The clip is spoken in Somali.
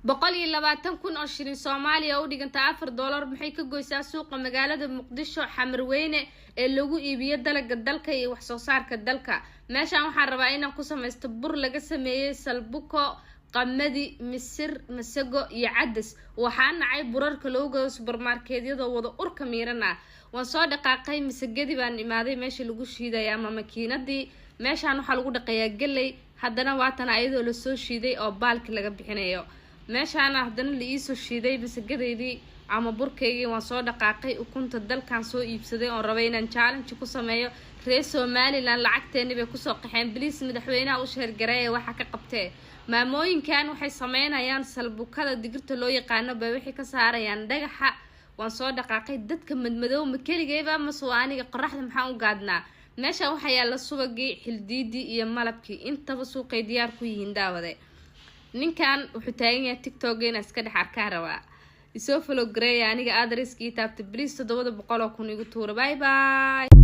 boqolii 20,000 oo shilin Soomaaliya oo dhiganta $4 maxay ka goysaa suuqa magaalada Muqdisho Xamarweyne ee lagu iibiyo dalagga dalka iyo wax soo saarka dalka. Meeshaan waxaan rabaa inaan ku samaysto bur laga sameeyay salbuko, qamadi, misir, masago iyo cadas. Waxaan nacay burarka loo gado supermarketyada wada urka miirana. Waan soo dhaqaaqay masagadii baan imaaday meesha lagu shiiday ama makiinadii. Meeshaan waxa lagu dhaqayaa galay, haddana waatan ayadoo la soo shiiday oo baalki laga bixinayo. meeshaan haddana la iisoo shiiday masagadeedii ama burkeygii waan soo dhaqaaqay ukunta dalkan soo iibsaday oo rabay inaan challenge ku sameeyo reer Somaliland lacagteeni bay ku soo qaxeen biliis madaxweynaha u sheer gareey waxa ka qabtay maamooyinkan waxay sameynayaan salbukada digirta loo yaqaano bay wixii ka saarayaan dhagaxa waan soo dhaqaaqay dadka madmadow ma kaligeeba ma soo aniga qoraxda maxaan u gaadnaa meesha waxa yaala subagii xildiidi iyo malabkii intaba suuqay diyaar ku yihiin daawade ninkan wuxuu taagan yahay TikTok-geena iska dhex arkaa rabaa isoo follow gareey aniga adresskii taabta please 700,000 igu tuuro bye bye